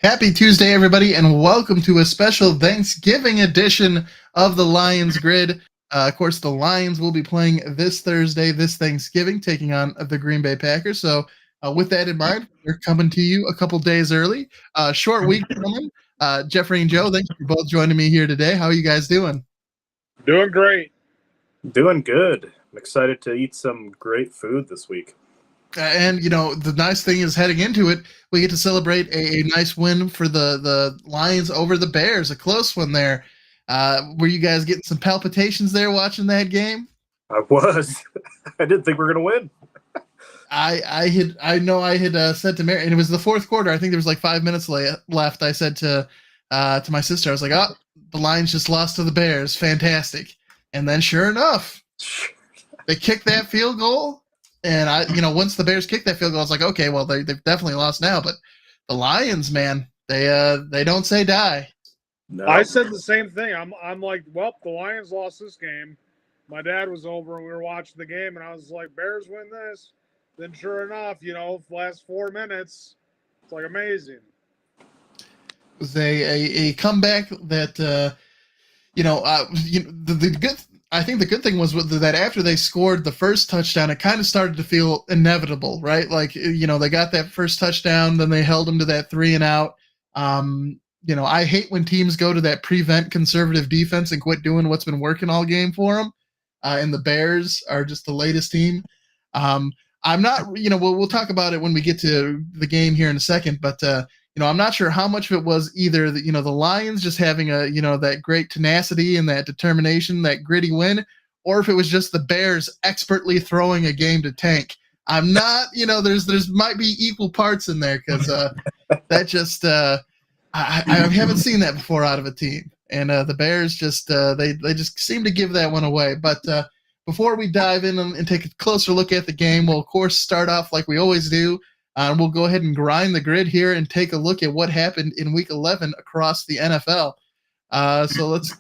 Happy Tuesday, everybody, and welcome to a special Thanksgiving edition of the Lions Grid. Of course, the Lions will be playing this Thursday, this Thanksgiving, taking on the Green Bay Packers. So, with that in mind, we're coming to you a couple days early. Short week, gentlemen. Jeffrey and Joe, thanks for both joining me here today. How are you guys doing? Doing great. Doing good. I'm excited to eat some great food this week. And, the nice thing is heading into it, we get to celebrate a nice win for the Lions over the Bears, a close one there. Were you guys getting some palpitations there watching that game? I was. I didn't think we were going to win. I had said to Mary, and it was the fourth quarter. I think there was like 5 minutes left. I said to my sister, I was like, "Oh, the Lions just lost to the Bears. Fantastic!" And then, sure enough, they kicked that field goal. And once the Bears kicked that field goal, I was like, okay, well, they've definitely lost now. But the Lions, man, they don't say die. No. I said the same thing. I'm like, well, the Lions lost this game. My dad was over and we were watching the game, and I was like, Bears win this. Then sure enough, last 4 minutes, it's like amazing. It was a comeback that the good. I think the good thing was that after they scored the first touchdown, it kind of started to feel inevitable, right? Like, they got that first touchdown, then they held them to that 3 and out. I hate when teams go to that prevent conservative defense and quit doing what's been working all game for them. And the Bears are just the latest team. I'm not, we'll talk about it when we get to the game here in a second, but I'm not sure how much of it was either the Lions just having that great tenacity and that determination, that gritty win, or if it was just the Bears expertly throwing a game to tank. I'm not, there's might be equal parts in there because that just I haven't seen that before out of a team, and the Bears just they just seem to give that one away. But before we dive in and take a closer look at the game, we'll of course start off like we always do. We'll go ahead and grind the grid here and take a look at what happened in Week 11 across the NFL. So let's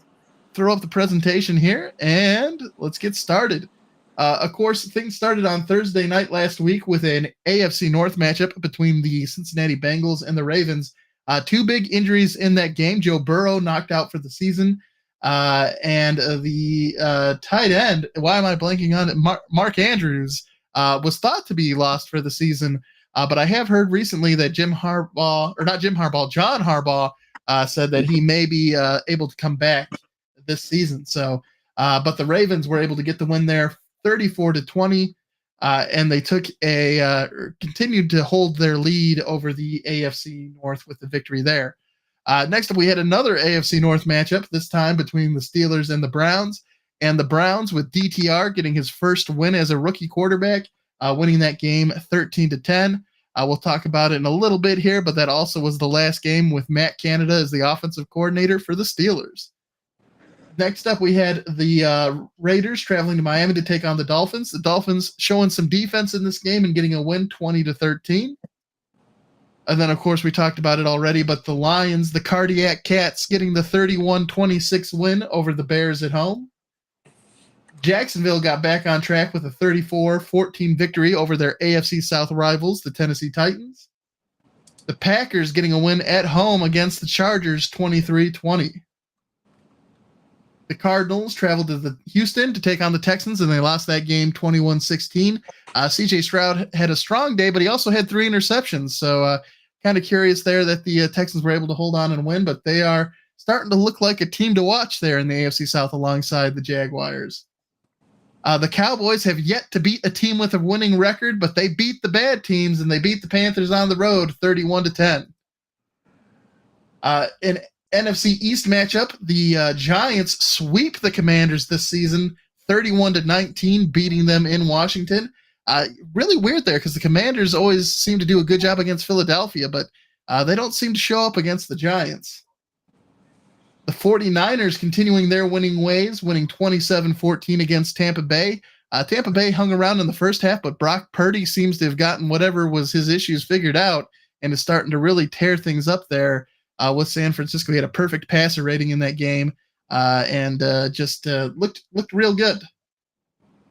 throw up the presentation here, and let's get started. Of course, things started on Thursday night last week with an AFC North matchup between the Cincinnati Bengals and the Ravens. 2 big injuries in that game. Joe Burrow knocked out for the season, and the tight end, why am I blanking on it? Mark Andrews was thought to be lost for the season. But I have heard recently that John Harbaugh said that he may be able to come back this season. So, but the Ravens were able to get the win there, 34-20, and they continued to hold their lead over the AFC North with the victory there. Next up, we had another AFC North matchup, this time between the Steelers and the Browns. And the Browns, with DTR getting his first win as a rookie quarterback, winning that game 13-10. We'll talk about it in a little bit here, but that also was the last game with Matt Canada as the offensive coordinator for the Steelers. Next up, we had the Raiders traveling to Miami to take on the Dolphins. The Dolphins showing some defense in this game and getting a win 20-13. And then, of course, we talked about it already, but the Lions, the Cardiac Cats, getting the 31-26 win over the Bears at home. Jacksonville got back on track with a 34-14 victory over their AFC South rivals, the Tennessee Titans. The Packers getting a win at home against the Chargers, 23-20. The Cardinals traveled to Houston to take on the Texans, and they lost that game 21-16. C.J. Stroud had a strong day, but he also had 3 interceptions. So kind of curious there that the Texans were able to hold on and win, but they are starting to look like a team to watch there in the AFC South alongside the Jaguars. The Cowboys have yet to beat a team with a winning record, but they beat the bad teams, and they beat the Panthers on the road 31-10. In NFC East matchup, the Giants sweep the Commanders this season 31-19, beating them in Washington. Really weird there because the Commanders always seem to do a good job against Philadelphia, but they don't seem to show up against the Giants. The 49ers continuing their winning ways, winning 27-14 against Tampa Bay. Tampa Bay hung around in the first half, but Brock Purdy seems to have gotten whatever was his issues figured out and is starting to really tear things up there with San Francisco. He had a perfect passer rating in that game and just looked real good.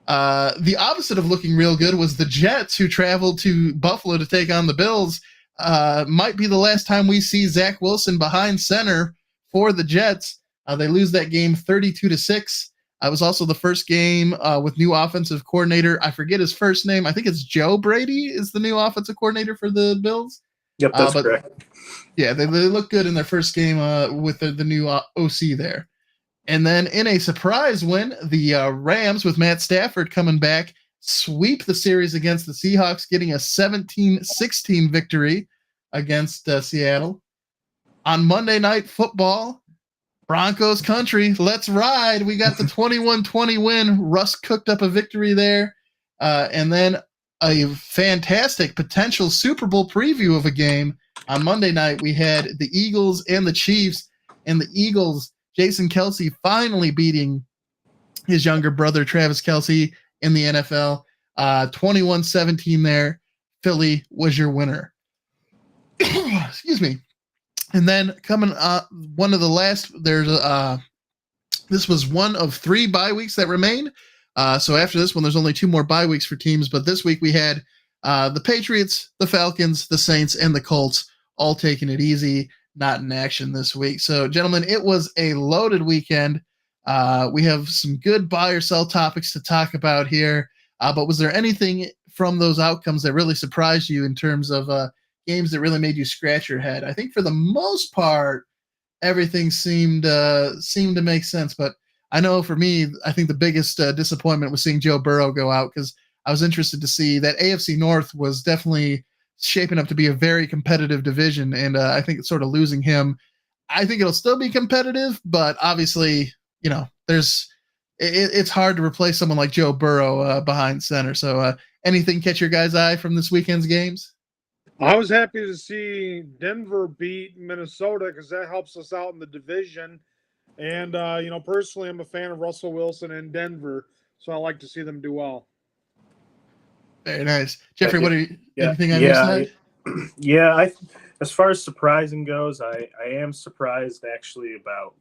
The opposite of looking real good was the Jets, who traveled to Buffalo to take on the Bills. might be the last time we see Zach Wilson behind center for the Jets. They lose that game 32-6. It was also the first game with new offensive coordinator. I forget his first name. I think it's Joe Brady is the new offensive coordinator for the Bills. Yep, that's correct. Yeah, they look good in their first game with the new OC there. And then in a surprise win, the Rams with Matt Stafford coming back sweep the series against the Seahawks, getting a 17-16 victory against Seattle. On Monday Night Football, Broncos country, let's ride. We got the 21-20 win. Russ cooked up a victory there. And then a fantastic potential Super Bowl preview of a game. On Monday night, we had the Eagles and the Chiefs. And the Eagles, Jason Kelce finally beating his younger brother, Travis Kelce, in the NFL. 21-17 there. Philly was your winner. Excuse me. And then coming one of the last, this was one of 3 bye weeks that remain. So after this one, there's only 2 more bye weeks for teams. But this week we had the Patriots, the Falcons, the Saints, and the Colts all taking it easy, not in action this week. So, gentlemen, it was a loaded weekend. We have some good buy or sell topics to talk about here. But was there anything from those outcomes that really surprised you in terms of games that really made you scratch your head? I think for the most part, everything seemed to make sense. But I know for me, I think the biggest disappointment was seeing Joe Burrow go out, because I was interested to see that AFC North was definitely shaping up to be a very competitive division. And I think it's sort of losing him. I think it'll still be competitive, but obviously, it's hard to replace someone like Joe Burrow behind center. So anything catch your guys' eye from this weekend's games? I was happy to see Denver beat Minnesota because that helps us out in the division. And, personally, I'm a fan of Russell Wilson in Denver, so I like to see them do well. Very nice. Jeffrey, anything on your side? As far as surprising goes, I am surprised actually about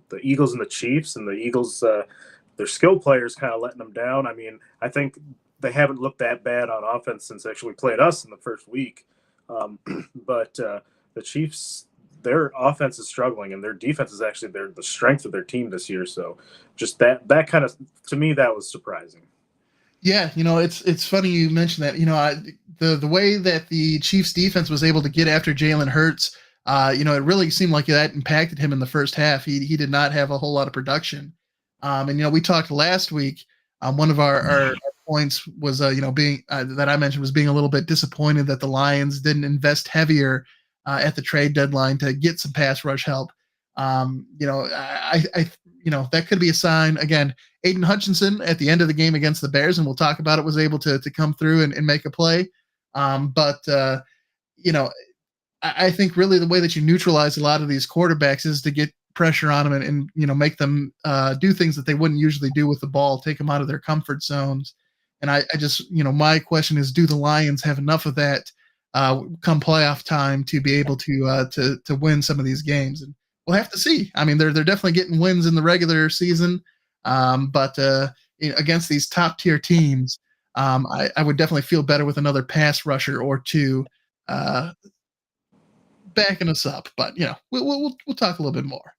the Eagles and the Chiefs, and the Eagles, their skill players kind of letting them down. I mean, I think they haven't looked that bad on offense since they actually played us in the first week. But the Chiefs, their offense is struggling, and their defense is actually the strength of their team this year. So just that kind of, to me, that was surprising. Yeah, it's funny you mentioned that. The way that the Chiefs defense was able to get after Jalen Hurts, it really seemed like that impacted him in the first half. He did not have a whole lot of production. And we talked last week. One of our points was, being that I mentioned was being a little bit disappointed that the Lions didn't invest heavier at the trade deadline to get some pass rush help. That could be a sign. Again, Aiden Hutchinson at the end of the game against the Bears, and we'll talk about it, was able to come through and make a play. I think really the way that you neutralize a lot of these quarterbacks is to get pressure on them and make them do things that they wouldn't usually do with the ball, take them out of their comfort zones. And I just, my question is, do the Lions have enough of that come playoff time to be able to win some of these games? And we'll have to see. I mean, they're definitely getting wins in the regular season, but against these top tier teams, I would definitely feel better with another pass rusher or two backing us up. But we'll talk a little bit more.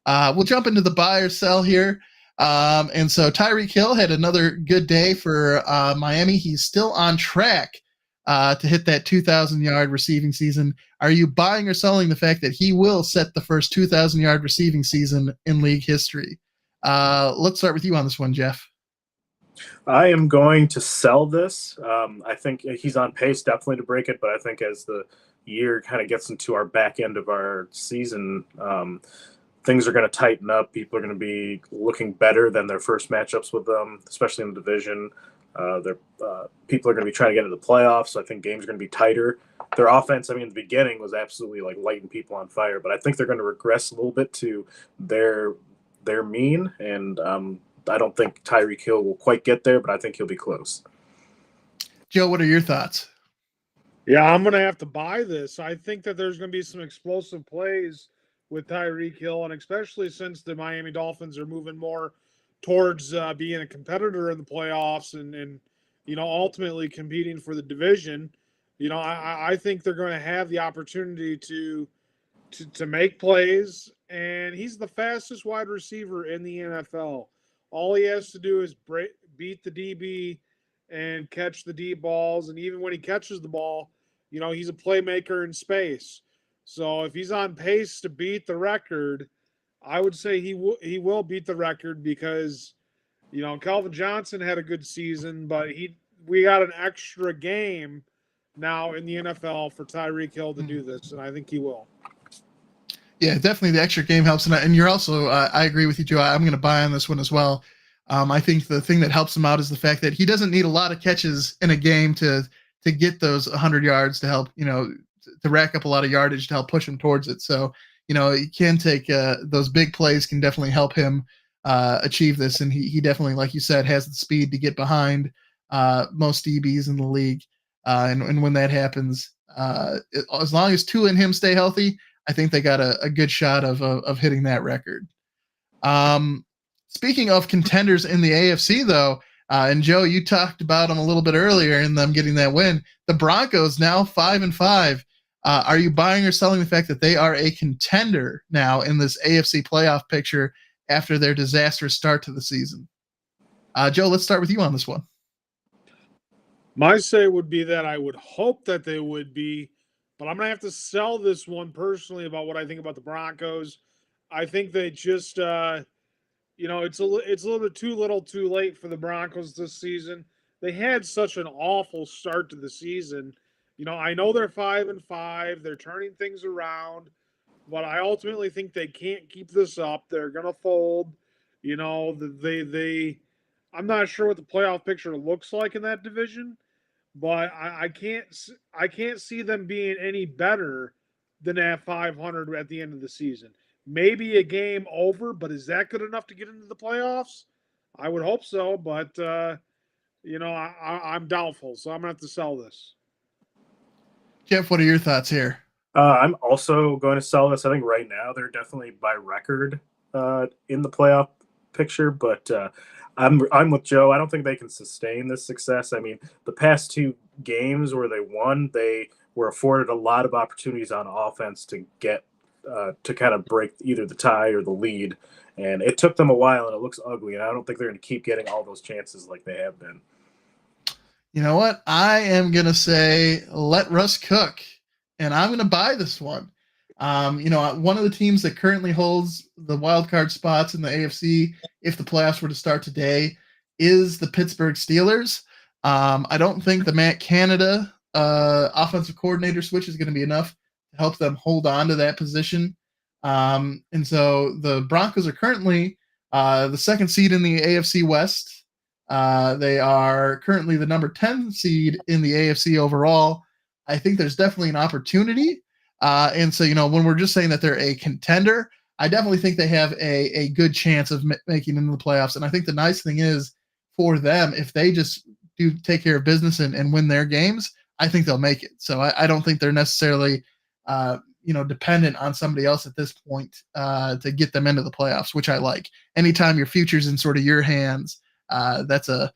We'll jump into the buy or sell here. And so Tyreek Hill had another good day for Miami. He's still on track to hit that 2,000-yard receiving season. Are you buying or selling the fact that he will set the first 2,000-yard receiving season in league history? Let's start with you on this one, Jeff. I am going to sell this. I think he's on pace definitely to break it, but I think as the year kind of gets into our back end of our season, things are going to tighten up. People are going to be looking better than their first matchups with them, especially in the division. People are going to be trying to get into the playoffs, so I think games are going to be tighter. Their offense, in the beginning was absolutely like lighting people on fire, but I think they're going to regress a little bit to their mean, and I don't think Tyreek Hill will quite get there, but I think he'll be close. Joe, what are your thoughts? Yeah, I'm going to have to buy this. I think that there's going to be some explosive plays with Tyreek Hill, and especially since the Miami Dolphins are moving more towards being a competitor in the playoffs and ultimately competing for the division. I think they're going to have the opportunity to make plays, and he's the fastest wide receiver in the NFL. All he has to do is beat the DB and catch the deep balls, and even when he catches the ball, he's a playmaker in space. So if he's on pace to beat the record, I would say he will beat the record because Calvin Johnson had a good season, but we got an extra game now in the NFL for Tyreek Hill to do this, and I think he will. Yeah, definitely the extra game helps. And you're also, I agree with you, Joe. I'm going to buy on this one as well. I think the thing that helps him out is the fact that he doesn't need a lot of catches in a game to get those 100 yards to help, to rack up a lot of yardage to help push him towards it. So, he can take those big plays can definitely help him achieve this. And he definitely, like you said, has the speed to get behind most DBs in the league. And when that happens, as long as Tua and him stay healthy, I think they got a good shot of hitting that record. Speaking of contenders in the AFC, though, and Joe, you talked about them a little bit earlier in them getting that win. The Broncos now 5-5. Are you buying or selling the fact that they are a contender now in this AFC playoff picture after their disastrous start to the season? Joe, let's start with you on this one. My say would be that I would hope that they would be, but I'm going to have to sell this one personally about what I think about the Broncos. I think they just, it's a little bit too little too late for the Broncos this season. They had such an awful start to the season. I know they're 5-5. They're turning things around, but I ultimately think they can't keep this up. They're going to fold. I'm not sure what the playoff picture looks like in that division, but I can't see them being any better than at 500 at the end of the season. Maybe a game over, but is that good enough to get into the playoffs? I would hope so, but I'm doubtful, so I'm gonna have to sell this. Jeff, what are your thoughts here? I'm also going to sell this. I think right now they're definitely by record in the playoff picture, but I'm with Joe. I don't think they can sustain this success. I mean, the past two games where they won, they were afforded a lot of opportunities on offense to get to kind of break either the tie or the lead, and it took them a while, and it looks ugly. And I don't think they're going to keep getting all those chances like they have been. You know what? I am going to say let Russ cook, and I'm going to buy this one. One of the teams that currently holds the wild card spots in the AFC, if the playoffs were to start today, is the Pittsburgh Steelers. I don't think the Matt Canada offensive coordinator switch is going to be enough to help them hold on to that position. And so the Broncos are currently the second seed in the AFC West. They are currently the number 10 seed in the AFC overall. I think there's definitely an opportunity. And so, when we're just saying that they're a contender, I definitely think they have a good chance of making it into the playoffs. And I think the nice thing is for them, if they just do take care of business and win their games, I think they'll make it. So I don't think they're necessarily, dependent on somebody else at this point to get them into the playoffs, which I like. Anytime your future's in sort of your hands, that's a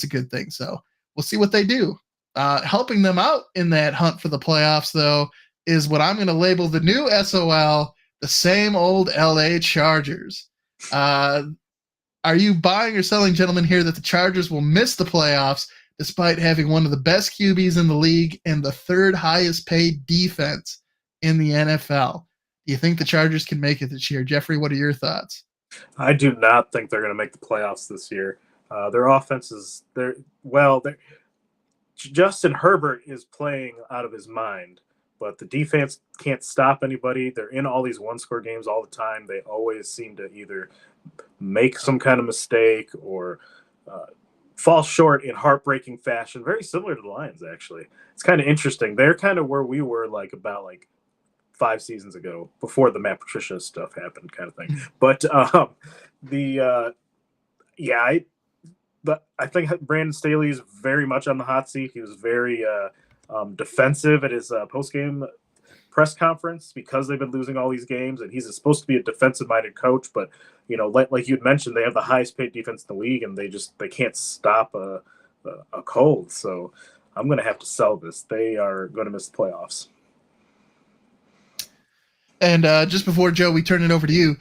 good thing. So we'll see what they do. Helping them out in that hunt for the playoffs, though, is what I'm going to label the new SOL, the same old LA Chargers. Are you buying or selling, gentlemen, here that the Chargers will miss the playoffs despite having one of the best QBs in the league and the third highest paid defense in the NFL? Do you think the Chargers can make it this year? Jeffrey, what are your thoughts? I do not think they're going to make the playoffs this year. Their offense is Justin Herbert is playing out of his mind, but the defense can't stop anybody. They're in all these one-score games all the time. They always seem to either make some kind of mistake or fall short in heartbreaking fashion. Very similar to the Lions, actually. It's kind of interesting. They're kind of where we were about 5 seasons ago, before the Matt Patricia stuff happened, kind of thing. But I think Brandon Staley is very much on the hot seat. He was very defensive at his post-game press conference because they've been losing all these games, and he's supposed to be a defensive-minded coach. But like you'd mentioned, they have the highest-paid defense in the league, and they can't stop a cold. So I'm going to have to sell this. They are going to miss the playoffs. And just before, Joe, we turn it over to you,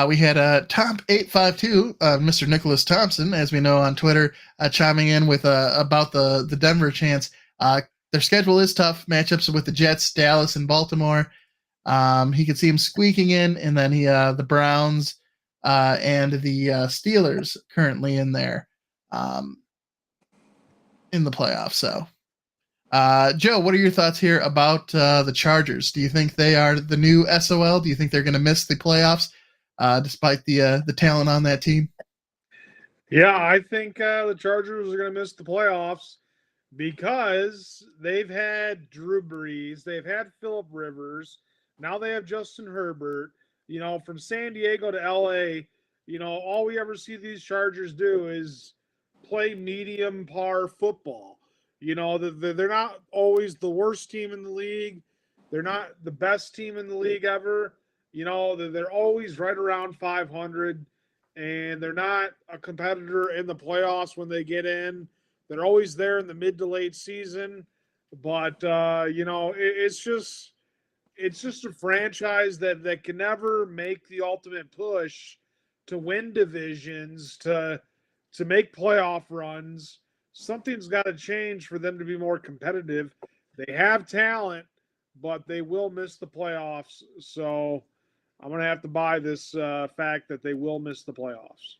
we had Top852, Mr. Nicholas Thompson, as we know on Twitter, chiming in with about the Denver chance. Their schedule is tough. Matchups with the Jets, Dallas, and Baltimore. He could see him squeaking in, and then the Browns and the Steelers currently in there in the playoffs. So, Joe, what are your thoughts here about the Chargers? Do you think they are the new SOL? Do you think they're going to miss the playoffs despite the talent on that team? Yeah, I think the Chargers are going to miss the playoffs because they've had Drew Brees, they've had Phillip Rivers, now they have Justin Herbert. You know, from San Diego to LA, you know, all we ever see these Chargers do is play medium par football. You know, they're not always the worst team in the league. They're not the best team in the league ever. You know, they're always right around 500, and they're not a competitor in the playoffs when they get in. They're always there in the mid to late season. But, you know, it's just a franchise that can never make the ultimate push to win divisions, to make playoff runs. Something's got to change for them to be more competitive. They have talent, but they will miss the playoffs. So I'm going to have to buy this fact that they will miss the playoffs.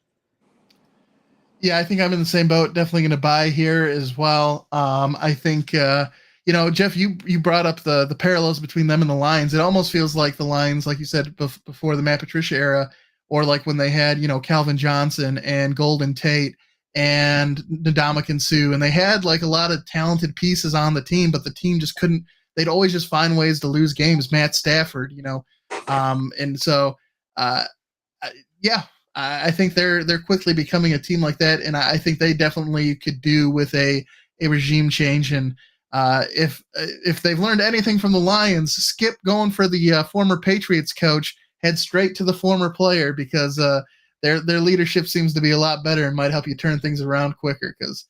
Yeah, I think I'm in the same boat. Definitely going to buy here as well. I think, you know, Jeff, you brought up the parallels between them and the Lions. It almost feels like the Lions, like you said, before the Matt Patricia era, or like when they had, you know, Calvin Johnson and Golden Tate and Ndamukong Suh, and they had like a lot of talented pieces on the team, but the team just couldn't. They'd always just find ways to lose games. Matt Stafford, you know, and so yeah, I think they're quickly becoming a team like that, and I think they definitely could do with a regime change. And if they've learned anything from the Lions, skip going for the former Patriots coach, head straight to the former player, because their leadership seems to be a lot better and might help you turn things around quicker. Because,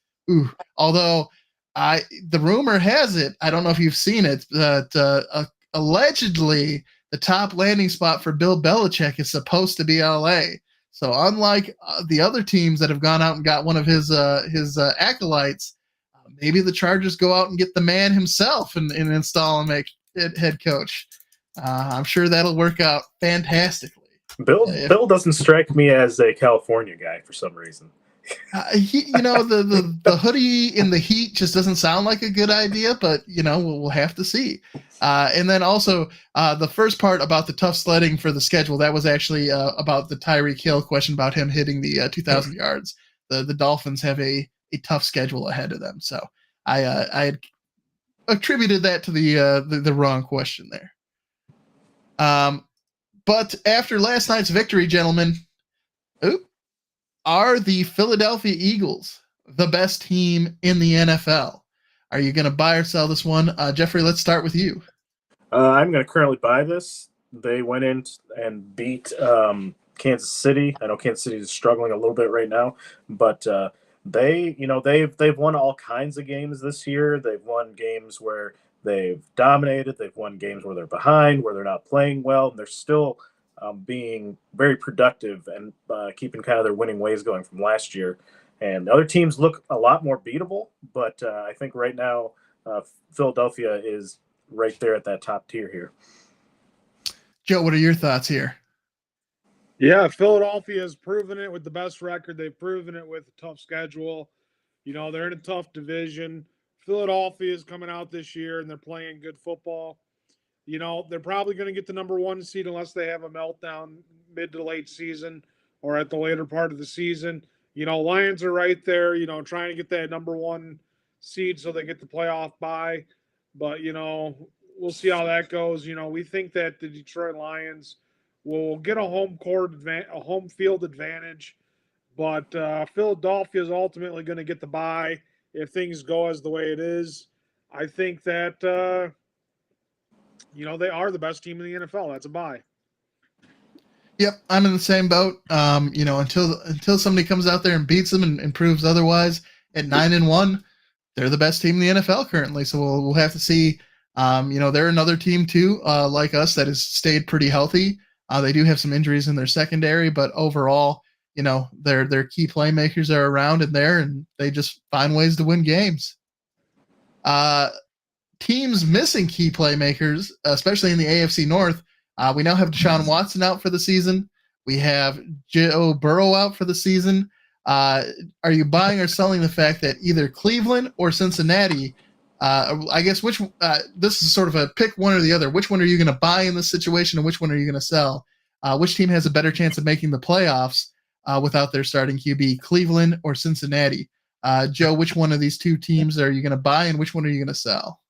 although the rumor has it, I don't know if you've seen it, that allegedly the top landing spot for Bill Belichick is supposed to be L.A. So unlike the other teams that have gone out and got one of his acolytes, maybe the Chargers go out and get the man himself and install him a head coach. I'm sure that'll work out fantastically. Bill doesn't strike me as a California guy for some reason. You know, the hoodie in the heat just doesn't sound like a good idea, but, you know, we'll have to see. And then also the first part about the tough sledding for the schedule, that was actually about the Tyreek Hill question about him hitting the 2,000 yards. The Dolphins have a tough schedule ahead of them. So I had attributed that to the wrong question there. But after last night's victory, gentlemen, are the Philadelphia Eagles the best team in the NFL? Are you going to buy or sell this one? Jeffrey, let's start with you. I'm going to currently buy this. They went in and beat Kansas City. I know Kansas City is struggling a little bit right now, but they've won all kinds of games this year. They've won games where they've dominated. They've won games where they're behind, where they're not playing well, and they're still being very productive and keeping kind of their winning ways going from last year. And other teams look a lot more beatable, but I think right now Philadelphia is right there at that top tier here. Joe, what are your thoughts here? Yeah, Philadelphia has proven it with the best record. They've proven it with a tough schedule. You know, they're in a tough division. Philadelphia is coming out this year, and they're playing good football. You know, they're probably going to get the number one seed unless they have a meltdown mid to late season or at the later part of the season. You know, Lions are right there, you know, trying to get that number one seed so they get the playoff bye. But, you know, we'll see how that goes. You know, we think that the Detroit Lions will get a home field advantage. But Philadelphia is ultimately going to get the bye if things go as the way it is. I think that you know, they are the best team in the NFL. That's a buy. Yep, I'm in the same boat. You know, until somebody comes out there and beats them and proves otherwise at 9-1, they're the best team in the NFL currently. So we'll have to see. They're another team too, like us, that has stayed pretty healthy. They do have some injuries in their secondary, but overall, their key playmakers are around in there, and they just find ways to win games. Teams missing key playmakers, especially in the AFC North. We now have Deshaun Watson out for the season. We have Joe Burrow out for the season. Are you buying or selling the fact that either Cleveland or Cincinnati, I guess this is sort of a pick one or the other. Which one are you going to buy in this situation, and which one are you going to sell? Which team has a better chance of making the playoffs without their starting QB, Cleveland or Cincinnati? Joe, which one of these two teams are you going to buy, and which one are you going to sell?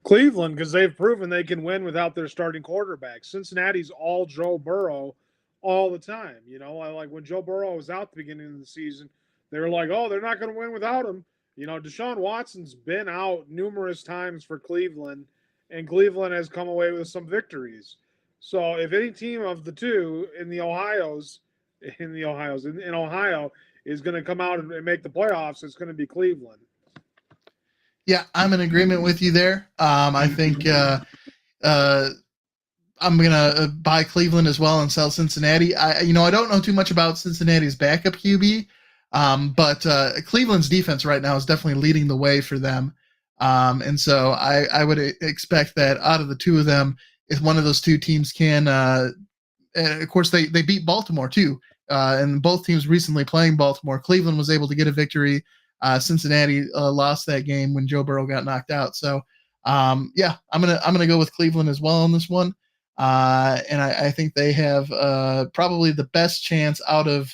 Cleveland, because they've proven they can win without their starting quarterback. Cincinnati's all Joe Burrow all the time. Like when Joe Burrow was out at the beginning of the season, they were like, oh, they're not going to win without him. Deshaun Watson's been out numerous times for Cleveland, and Cleveland has come away with some victories. So if any team of the two in Ohio is going to come out and make the playoffs, it's going to be Cleveland. Yeah, I'm in agreement with you there. I think I'm going to buy Cleveland as well and sell Cincinnati. I don't know too much about Cincinnati's backup QB, but Cleveland's defense right now is definitely leading the way for them. And so I would expect that out of the two of them, if one of those two teams can, and of course they beat Baltimore too, and both teams recently playing Baltimore. Cleveland was able to get a victory. Cincinnati lost that game when Joe Burrow got knocked out. So I'm gonna go with Cleveland as well on this one. And I think they have probably the best chance out of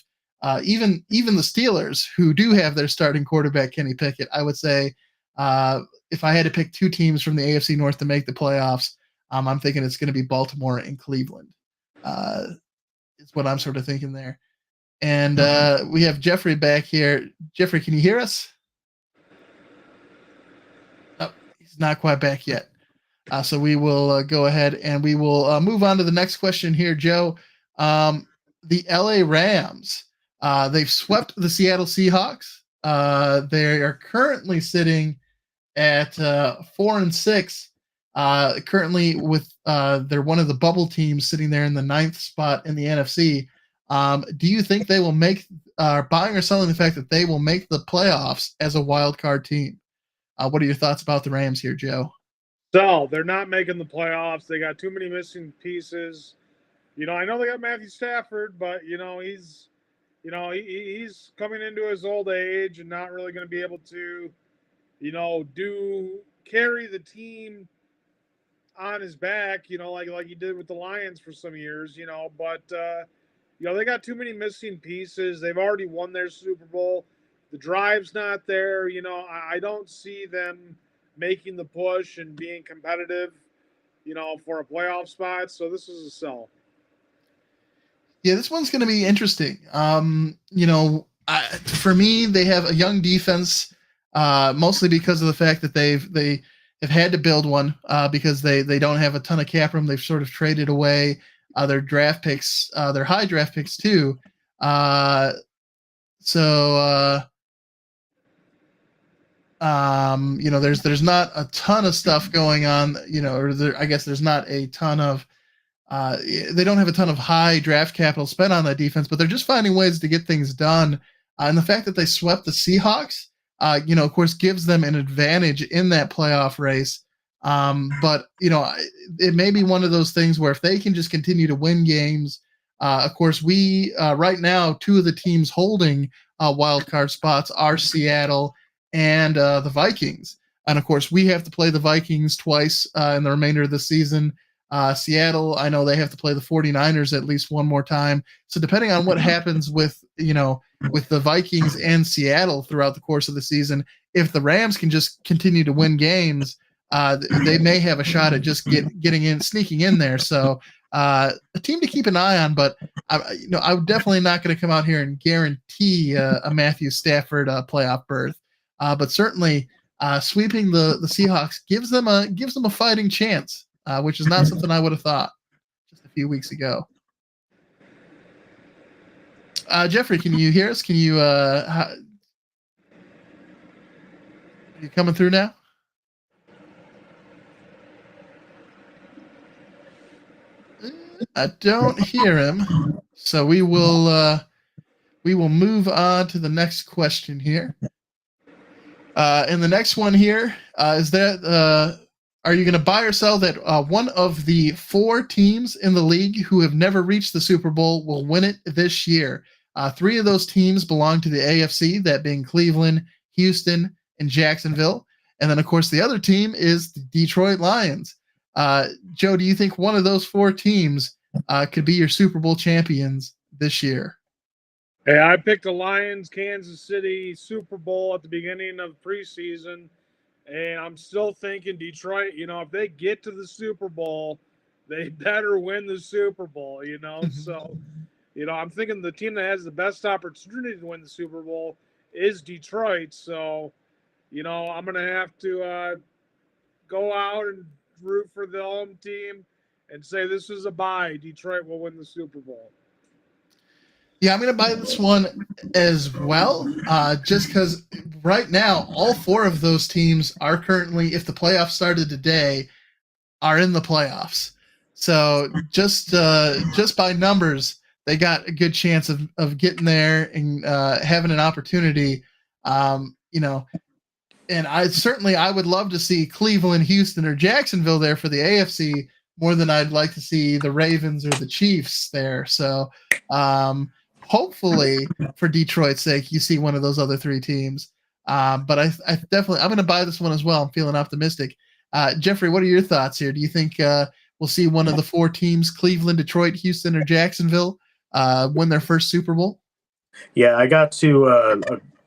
even the Steelers, who do have their starting quarterback Kenny Pickett. I would say if I had to pick two teams from the AFC North to make the playoffs, I'm thinking it's going to be Baltimore and Cleveland. It's what I'm sort of thinking there. And we have Jeffrey back here. Jeffrey, can you hear us? Oh, he's not quite back yet. So we will go ahead and we will move on to the next question here, Joe. The LA Rams, they've swept the Seattle Seahawks. They are currently sitting at 4-6. Currently with they're one of the bubble teams sitting there in the 9th spot in the NFC. Do you think they will buying or selling the fact that they will make the playoffs as a wild card team? What are your thoughts about the Rams here, Joe? So they're not making the playoffs. They got too many missing pieces. I know they got Matthew Stafford, but he's coming into his old age and not really going to be able to, carry the team on his back, like he did with the Lions for some years, but they got too many missing pieces. They've already won their Super Bowl. The drive's not there. I don't see them making the push and being competitive, for a playoff spot. So this is a sell. Yeah, this one's going to be interesting. For me, they have a young defense, mostly because of the fact that they have had to build one because they don't have a ton of cap room. They've sort of traded away their draft picks, their high draft picks too. There's not a ton of stuff going on, I guess there's not a ton of, they don't have a ton of high draft capital spent on that defense, but they're just finding ways to get things done. And the fact that they swept the Seahawks, of course, gives them an advantage in that playoff race. But it may be one of those things where if they can just continue to win games, of course, we right now, two of the teams holding wild card spots are Seattle and the Vikings. And of course, we have to play the Vikings twice in the remainder of the season. Seattle, I know they have to play the 49ers at least one more time. So depending on what happens with the Vikings and Seattle throughout the course of the season, if the Rams can just continue to win games, they may have a shot at just sneaking in there. So a team to keep an eye on, but I'm definitely not going to come out here and guarantee a Matthew Stafford playoff berth. But certainly sweeping the Seahawks gives them a fighting chance, which is not something I would have thought just a few weeks ago. Jeffrey, can you hear us? Can you You coming through now? I don't hear him, so we will move on to the next question here. And the next one here is that are you going to buy or sell that one of the 4 teams in the league who have never reached the Super Bowl will win it this year? 3 of those teams belong to the AFC, that being Cleveland, Houston, and Jacksonville. And then, of course, the other team is the Detroit Lions. Joe, do you think one of those 4 teams could be your Super Bowl champions this year? Hey, I picked the Lions, Kansas City Super Bowl at the beginning of preseason, and I'm still thinking Detroit, if they get to the Super Bowl, they better win the Super Bowl, So, I'm thinking the team that has the best opportunity to win the Super Bowl is Detroit. So, I'm going to have to go out and root for the home team and say this is a bye. Detroit will win the Super Bowl. Yeah, I'm going to buy this one as well, just because right now all 4 of those teams are currently, if the playoffs started today, are in the playoffs. So just by numbers, they got a good chance of getting there and having an opportunity. And I would love to see Cleveland, Houston, or Jacksonville there for the AFC more than I'd like to see the Ravens or the Chiefs there. So hopefully for Detroit's sake, you see one of those other 3 teams. But I definitely, I'm going to buy this one as well. I'm feeling optimistic. Jeffrey, what are your thoughts here? Do you think we'll see one of the 4 teams, Cleveland, Detroit, Houston, or Jacksonville, win their first Super Bowl? Yeah, I got to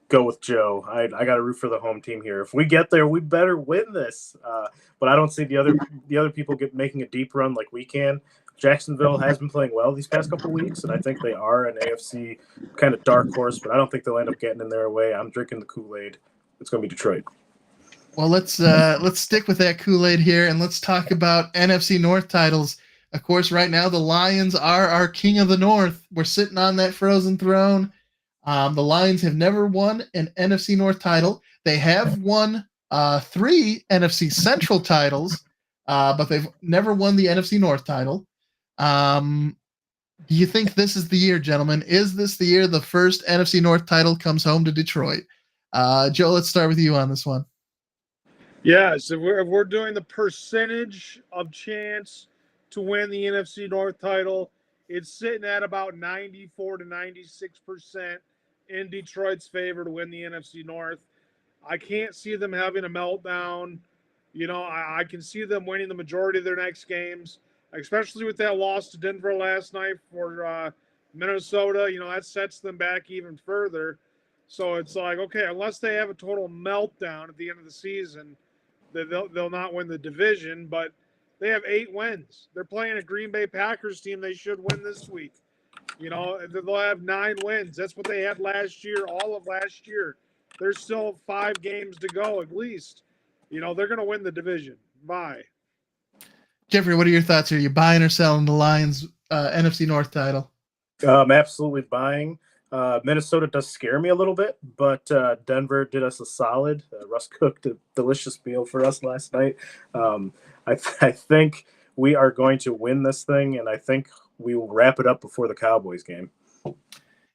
go with Joe. I got to root for the home team here. If we get there, we better win this. But I don't see the other people making a deep run like we can. Jacksonville has been playing well these past couple of weeks, and I think they are an AFC kind of dark horse, but I don't think they'll end up getting in their way. I'm drinking the Kool-Aid. It's going to be Detroit. Well, let's stick with that Kool-Aid here, and let's talk about NFC North titles. Of course, right now the Lions are our king of the North. We're sitting on that frozen throne. The Lions have never won an NFC North title. They have won 3 NFC Central titles, but they've never won the NFC North title. Do you think this is the year, gentlemen? Is this the year the first NFC North title comes home to Detroit? Joe, let's start with you on this one. Yeah, so if we're doing the percentage of chance to win the NFC North title, it's sitting at about 94 to 96% in Detroit's favor to win the NFC North. I can't see them having a meltdown. I can see them winning the majority of their next games, especially with that loss to Denver last night for Minnesota. That sets them back even further. So it's like, okay, unless they have a total meltdown at the end of the season, they'll not win the division. But they have 8 wins. They're playing a Green Bay Packers team they should win this week. They'll have 9 wins. That's what they had last year, all of last year. There's still 5 games to go at least. They're going to win the division. Bye. Jeffrey, what are your thoughts? Are you buying or selling the Lions NFC North title? I'm absolutely buying. Minnesota does scare me a little bit, but Denver did us a solid. Russ cooked a delicious meal for us last night. I think we are going to win this thing, and I think we will wrap it up before the Cowboys game.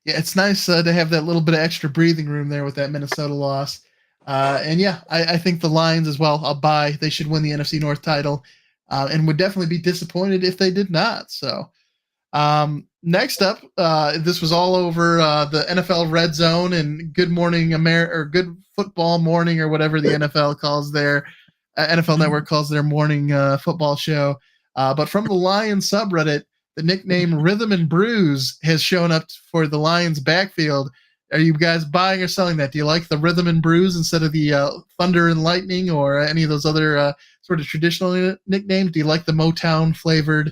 Yeah, it's nice to have that little bit of extra breathing room there with that Minnesota loss. And yeah, I think the Lions as well. I'll buy. They should win the NFC North title, and would definitely be disappointed if they did not. So next up, this was all over the NFL Red Zone and Good Morning America or Good Football Morning or whatever the NFL calls their NFL Network calls their morning football show. But from the Lions subreddit, the nickname Rhythm and Bruise has shown up for the Lions backfield. Are you guys buying or selling that? Do you like the Rhythm and Bruise instead of the Thunder and Lightning or any of those other sort of traditional nicknames? Do you like the Motown flavored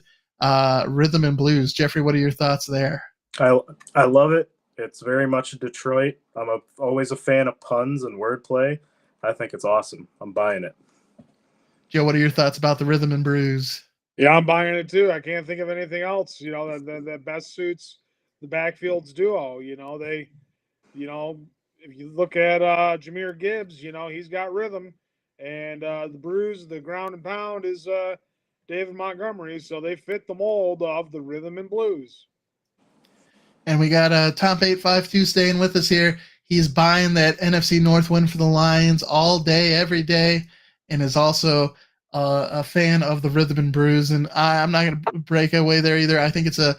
Rhythm and Blues? Jeffrey, what are your thoughts there? I love it. It's very much Detroit. I'm always a fan of puns and wordplay. I think it's awesome. I'm buying it. Joe, what are your thoughts about the Rhythm and Bruise? Yeah, I'm buying it too. I can't think of anything else. That best suits the backfield's duo. if you look at Jahmyr Gibbs, he's got rhythm, and the bruise, the ground and pound is David Montgomery, so they fit the mold of the rhythm and blues. And we got Top852 staying with us here. He's buying that NFC North win for the Lions all day, every day, and is also a fan of the rhythm and bruise. And I'm not going to break away there either. I think it's a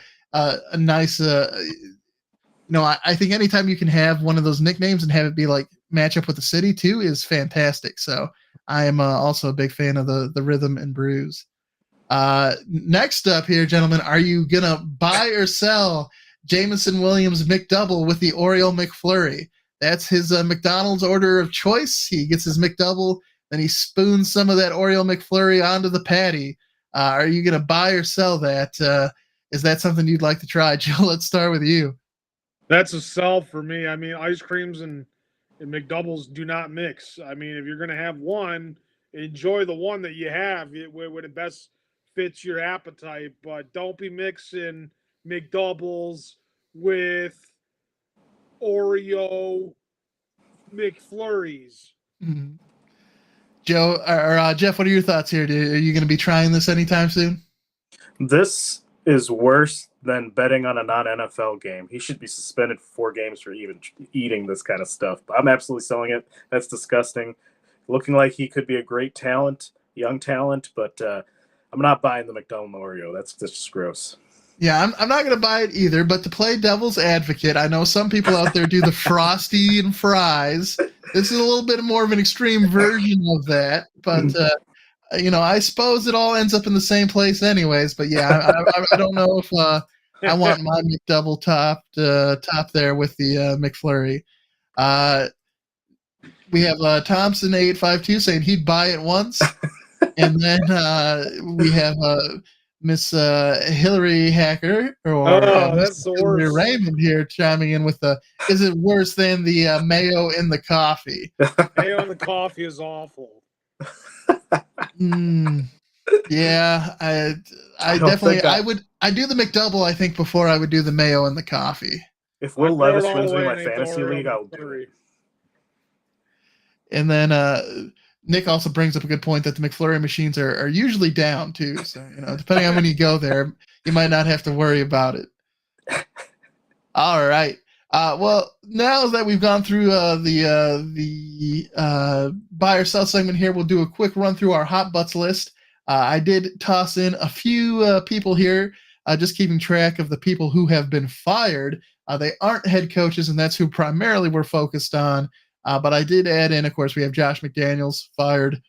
nice, I think anytime you can have one of those nicknames and have it be like match up with the city too is fantastic. So I am also a big fan of the rhythm and bruise. Next up here, gentlemen, are you going to buy or sell Jameson Williams McDouble with the Oreo McFlurry? That's his McDonald's order of choice. He gets his McDouble, then he spoons some of that Oreo McFlurry onto the patty. Are you going to buy or sell that? Is that something you'd like to try? Joe, let's start with you. That's a sell for me. I mean, ice creams and McDoubles do not mix. I mean, if you're going to have one, enjoy the one that you have when it best fits your appetite, but don't be mixing McDoubles with Oreo McFlurries. Mm-hmm. Joe or Jeff, what are your thoughts here? Are you going to be trying this anytime soon? This is worse than betting on a non-NFL game. He should be suspended for 4 games for even eating this kind of stuff. I'm absolutely selling it. That's disgusting. Looking like he could be a great talent, young talent, but I'm not buying the McDonald's Oreo. That's just gross. Yeah, I'm not going to buy it either, but to play devil's advocate, I know some people out there do the Frosty and fries. This is a little bit more of an extreme version of that, but I suppose it all ends up in the same place anyways. But yeah, I don't know if I want my McDouble top there with the McFlurry. We have Thompson 852 saying he'd buy it once, and then we have Miss Hillary Hacker that's the worst. Raymond here chiming in with is it worse than the mayo in the coffee? Mayo in the coffee is awful. Yeah, I definitely I do the McDouble I think before I would do the mayo in the coffee. If Will Levis wins me my fantasy league, I'll do it. And then Nick also brings up a good point that the McFlurry machines are usually down too. So, depending on when you go there, you might not have to worry about it. All right. Well, now that we've gone through the buy or sell segment here, we'll do a quick run through our hot butts list. I did toss in a few people here, just keeping track of the people who have been fired. They aren't head coaches, and that's who primarily we're focused on. But I did add in, of course, we have Josh McDaniels fired.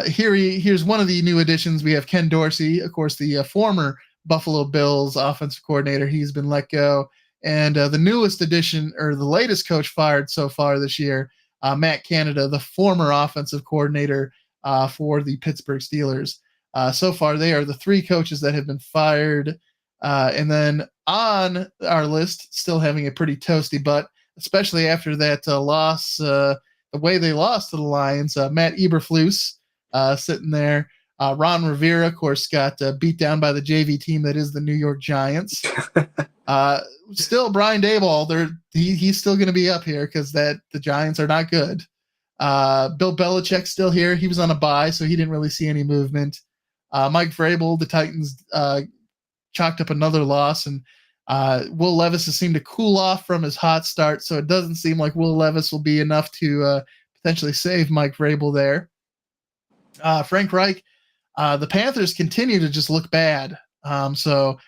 Here's one of the new additions. We have Ken Dorsey, of course, the former Buffalo Bills offensive coordinator. He's been let go. And the newest addition, or the latest coach fired so far this year, Matt Canada, the former offensive coordinator for the Pittsburgh Steelers. So far, they are the 3 coaches that have been fired. And then on our list, still having a pretty toasty butt, especially after that loss, the way they lost to the Lions. Matt Eberflus sitting there. Ron Rivera, of course, got beat down by the JV team that is the New York Giants. Still, Brian Daboll, he's still going to be up here because the Giants are not good. Bill Belichick's still here. He was on a bye, so he didn't really see any movement. Mike Vrabel, the Titans, chalked up another loss, and Will Levis has seemed to cool off from his hot start, so it doesn't seem like Will Levis will be enough to potentially save Mike Vrabel there. Frank Reich, the Panthers continue to just look bad. So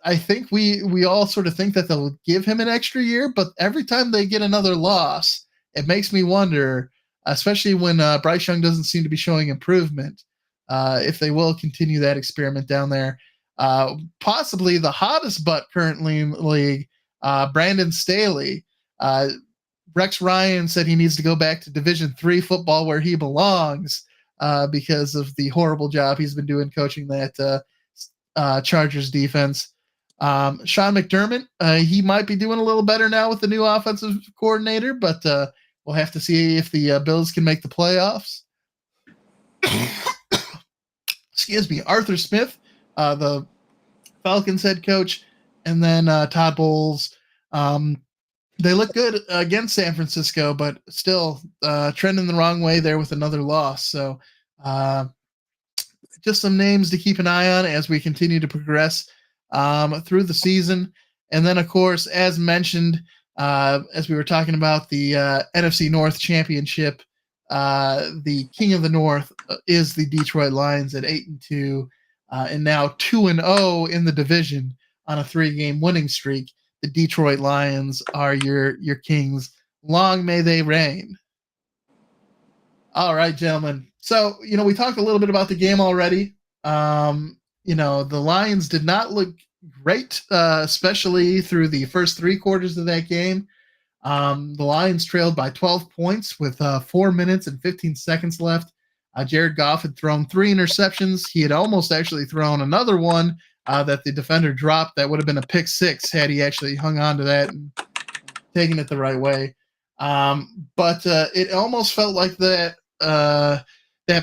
I think we all sort of think that they'll give him an extra year, but every time they get another loss, it makes me wonder, especially when Bryce Young doesn't seem to be showing improvement, if they will continue that experiment down there. Possibly the hottest butt currently in the league, Brandon Staley. Rex Ryan said he needs to go back to Division III football where he belongs because of the horrible job he's been doing coaching that Chargers defense. Sean McDermott, he might be doing a little better now with the new offensive coordinator, but we'll have to see if the Bills can make the playoffs. Excuse me. Arthur Smith, the Falcons head coach, and then Todd Bowles. They look good against San Francisco, but still trending the wrong way there with another loss. So just some names to keep an eye on as we continue to progress through the season. And then, of course, as mentioned, as we were talking about the NFC North Championship, the King of the North is the Detroit Lions at 8-2, and now 2-0 in the division on a 3-game winning streak. The Detroit Lions are your kings. Long may they reign. All right, gentlemen. So, we talked a little bit about the game already. The Lions did not look great, especially through the first 3 quarters of that game. The Lions trailed by 12 points with 4 minutes and 15 seconds left. Jared Goff had thrown 3 interceptions. He had almost actually thrown another one that the defender dropped. That would have been a pick 6 had he actually hung on to that and taken it the right way. But it almost felt like that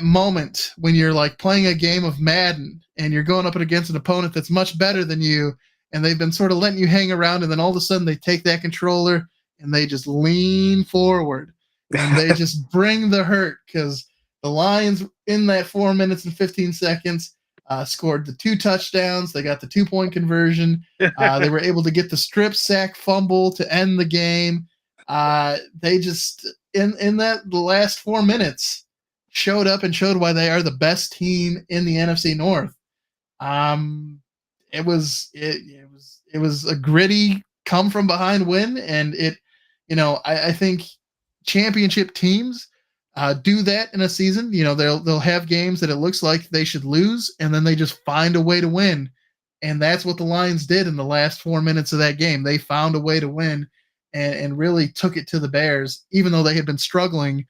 moment when you're like playing a game of Madden and you're going up against an opponent that's much better than you, and they've been sort of letting you hang around, and then all of a sudden they take that controller and they just lean forward and they just bring the hurt, because the Lions in that 4 minutes and 15 seconds scored the 2 touchdowns. They got the 2-point conversion. They were able to get the strip sack fumble to end the game. They just in the last 4 minutes showed up and showed why they are the best team in the NFC North. It was a gritty come from behind win, and I think championship teams do that in a season. They'll have games that it looks like they should lose, and then they just find a way to win. And that's what the Lions did in the last 4 minutes of that game. They found a way to win and really took it to the Bears, even though they had been struggling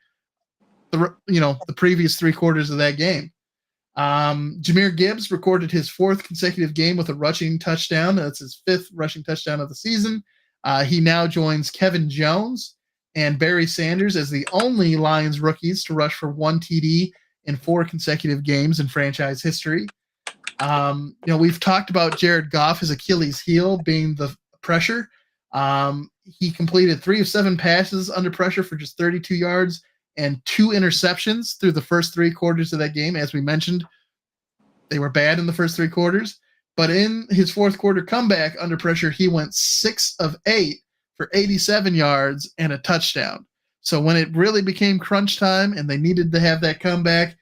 the previous 3 quarters of that game. Jahmyr Gibbs recorded his 4th consecutive game with a rushing touchdown. That's his 5th rushing touchdown of the season. He now joins Kevin Jones and Barry Sanders as the only Lions rookies to rush for 1 TD in 4 consecutive games in franchise history. We've talked about Jared Goff, his Achilles heel being the pressure. He completed 3 of 7 passes under pressure for just 32 yards and 2 interceptions through the first 3 quarters of that game. As we mentioned, they were bad in the first 3 quarters. But in his 4th quarter comeback under pressure, he went 6 of 8 for 87 yards and a touchdown. So when it really became crunch time and they needed to have that comeback,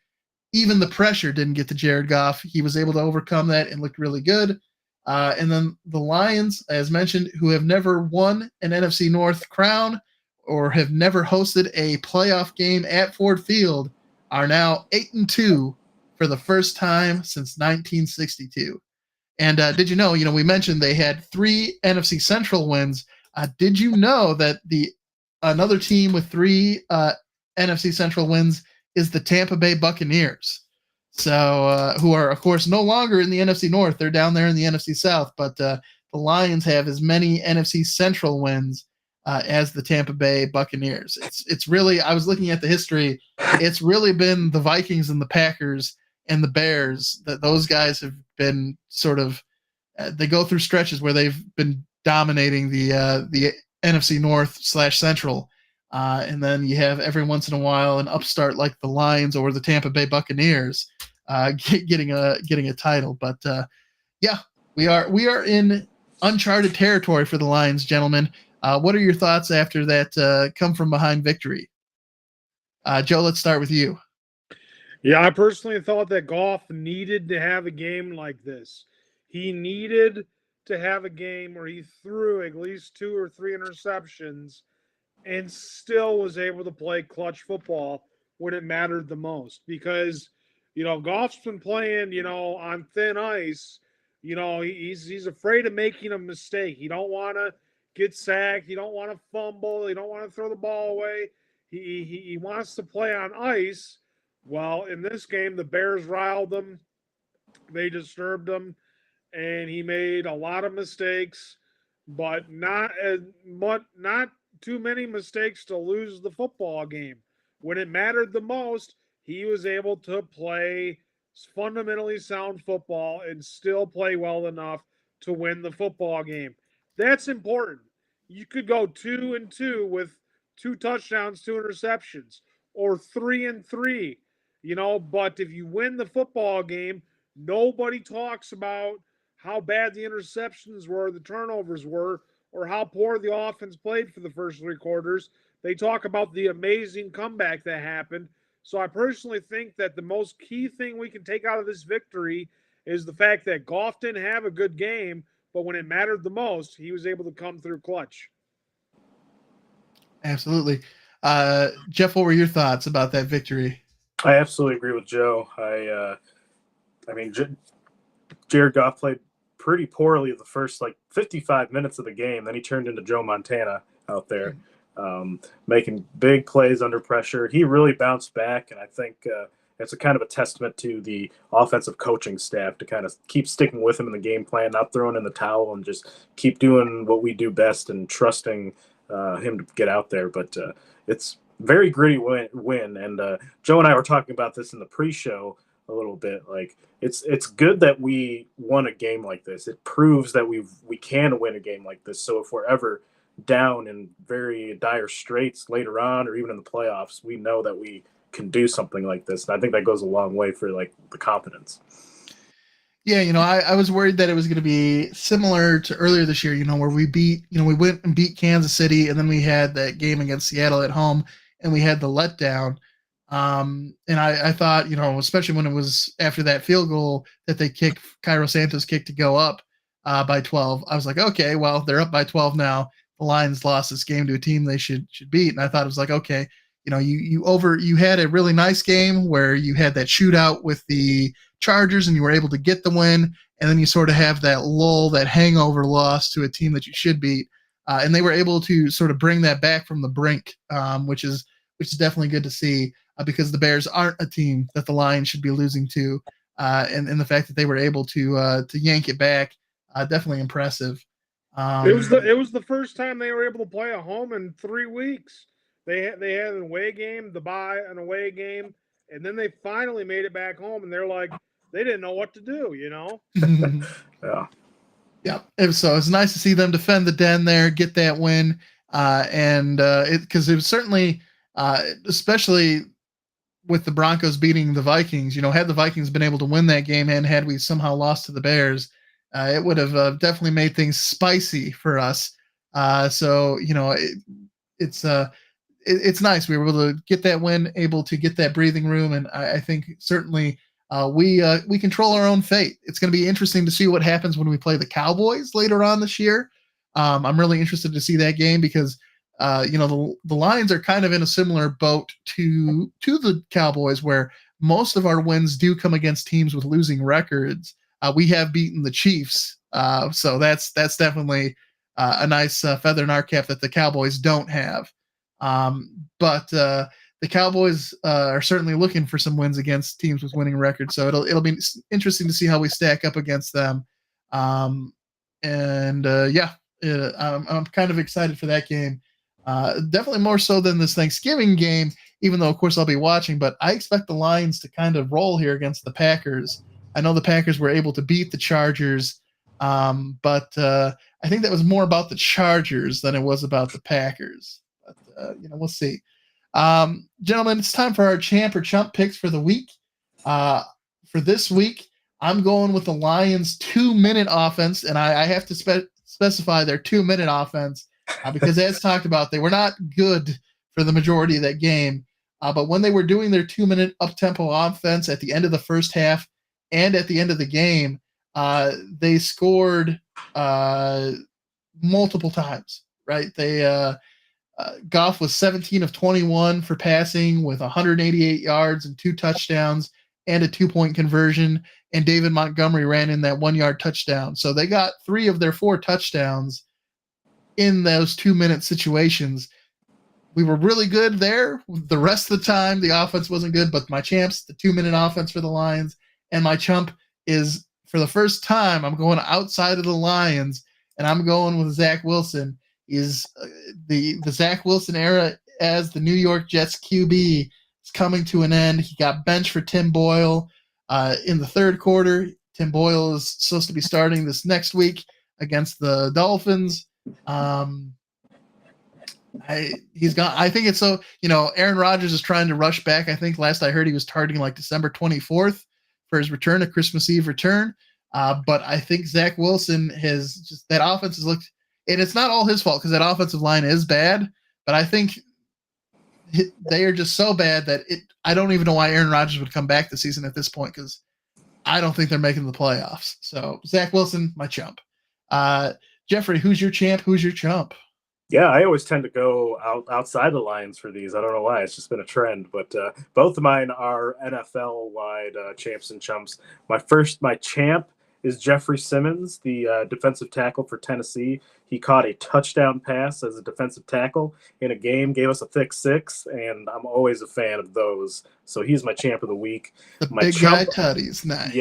even the pressure didn't get to Jared Goff. He was able to overcome that and looked really good. And then the Lions, as mentioned, who have never won an NFC North crown or have never hosted a playoff game at Ford Field, are now 8-2 for the first time since 1962. And did you know, we mentioned they had 3 NFC Central wins. Did you know that another team with 3 NFC Central wins is the Tampa Bay Buccaneers? So, who are, of course, no longer in the NFC North. They're down there in the NFC South. But the Lions have as many NFC Central wins as the Tampa Bay Buccaneers. It's really, I was looking at the history, it's really been the Vikings and the Packers and the Bears that those guys have been sort of, they go through stretches where they've been dominating the NFC North / Central. And then you have every once in a while an upstart like the Lions or the Tampa Bay Buccaneers getting a title. But yeah, we are in uncharted territory for the Lions, gentlemen. What are your thoughts after that come from behind victory? Joe, let's start with you. Yeah, I personally thought that Goff needed to have a game like this. He needed to have a game where he threw at least 2 or 3 interceptions and still was able to play clutch football when it mattered the most. Because, Goff's been playing, on thin ice. He's afraid of making a mistake. He don't want to get sacked. He don't want to fumble. He don't want to throw the ball away. He wants to play on ice. Well, in this game, the Bears riled him. They disturbed him, and he made a lot of mistakes, but not too many mistakes to lose the football game. When it mattered the most, he was able to play fundamentally sound football and still play well enough to win the football game. That's important. you could go 2-2 with 2 touchdowns, 2 interceptions, or 3-3. But if you win the football game, nobody talks about how bad the interceptions were, the turnovers were, or how poor the offense played for the first 3 quarters. They talk about the amazing comeback that happened. So I personally think that the most key thing we can take out of this victory is the fact that Goff didn't have a good game, but when it mattered the most, he was able to come through clutch. Absolutely. Jeff, what were your thoughts about that victory? I absolutely agree with Joe. I mean, Jared Goff played pretty poorly the first 55 minutes of the game. Then he turned into Joe Montana out there, making big plays under pressure. He really bounced back, and I think it's a kind of a testament to the offensive coaching staff to kind of keep sticking with him in the game plan, not throwing in the towel, and just keep doing what we do best and trusting him to get out there. But it's very gritty win. And Joe and I were talking about this in the pre-show a little bit. It's good that we won a game like this. It proves that we can win a game like this. So if we're ever down in very dire straits later on, or even in the playoffs, we know that we can do something like this. And I think that goes a long way for the confidence. Yeah, I was worried that it was going to be similar to earlier this year, where we went and beat Kansas City, and then we had that game against Seattle at home, and we had the letdown. And I thought, especially when it was after that field goal that they kicked, Cairo Santos kicked to go up by 12. I was like, okay, well, they're up by 12 now. The Lions lost this game to a team they should beat. And I thought it was like, okay, you had a really nice game where you had that shootout with the Chargers and you were able to get the win, and then you sort of have that lull, that hangover loss to a team that you should beat, and they were able to sort of bring that back from the brink, which is definitely good to see, because the Bears aren't a team that the Lions should be losing to, and the fact that they were able to yank it back, definitely impressive. It was the first time they were able to play at home in 3 weeks. They had an away game, the bye, an away game, and then they finally made it back home, and they're like, they didn't know what to do, Yeah. Yeah. So it's nice to see them defend the den there, get that win, and because it was certainly, especially with the Broncos beating the Vikings, had the Vikings been able to win that game and had we somehow lost to the Bears, it would have definitely made things spicy for us. So it's nice we were able to get that win, able to get that breathing room, and I think certainly we control our own fate. It's going to be interesting to see what happens when we play the Cowboys later on this year. I'm really interested to see that game because the Lions are kind of in a similar boat to the Cowboys, where most of our wins do come against teams with losing records. We have beaten the Chiefs, so that's definitely a nice feather in our cap that the Cowboys don't have. But the Cowboys are certainly looking for some wins against teams with winning records, so it'll be interesting to see how we stack up against them. I'm kind of excited for that game. Definitely more so than this Thanksgiving game, even though, of course, I'll be watching. But I expect the Lions to kind of roll here against the Packers. I know the Packers were able to beat the Chargers, but I think that was more about the Chargers than it was about the Packers. But, we'll see. Gentlemen, it's time for our champ or chump picks for the week. For this week, I'm going with the Lions' 2-minute offense, and I have to specify their 2-minute offense because, as talked about, they were not good for the majority of that game. But when they were doing their 2-minute up-tempo offense at the end of the first half and at the end of the game, they scored multiple times, right? Goff was 17 of 21 for passing with 188 yards and 2 touchdowns and a 2-point conversion, and David Montgomery ran in that 1-yard touchdown. So they got 3 of their 4 touchdowns in those 2-minute situations. We were really good there. The rest of the time, the offense wasn't good, but my champs, the 2-minute offense for the Lions, and my chump is, for the first time, I'm going outside of the Lions, and I'm going with Zach Wilson. Is the Zach Wilson era as the New York Jets QB is coming to an end. He got benched for Tim Boyle in the third quarter. Tim Boyle is supposed to be starting this next week against the Dolphins. He's gone. I think it's so, Aaron Rodgers is trying to rush back. I think last I heard he was targeting like December 24th for his return, a Christmas Eve return. But I think Zach Wilson has just, that offense has looked, and it's not all his fault because that offensive line is bad, but I think they are just so bad that I don't even know why Aaron Rodgers would come back this season at this point, because I don't think they're making the playoffs. So Zach Wilson, my chump. Jeffrey, who's your champ? Who's your chump? Yeah, I always tend to go outside the Lions for these. I don't know why. It's just been a trend. But both of mine are NFL-wide champs and chumps. My champ is Jeffrey Simmons, the defensive tackle for Tennessee. He caught a touchdown pass as a defensive tackle in a game, gave us a thick 6, and I'm always a fan of those. So he's my champ of the week. The my big guy tutties, nice.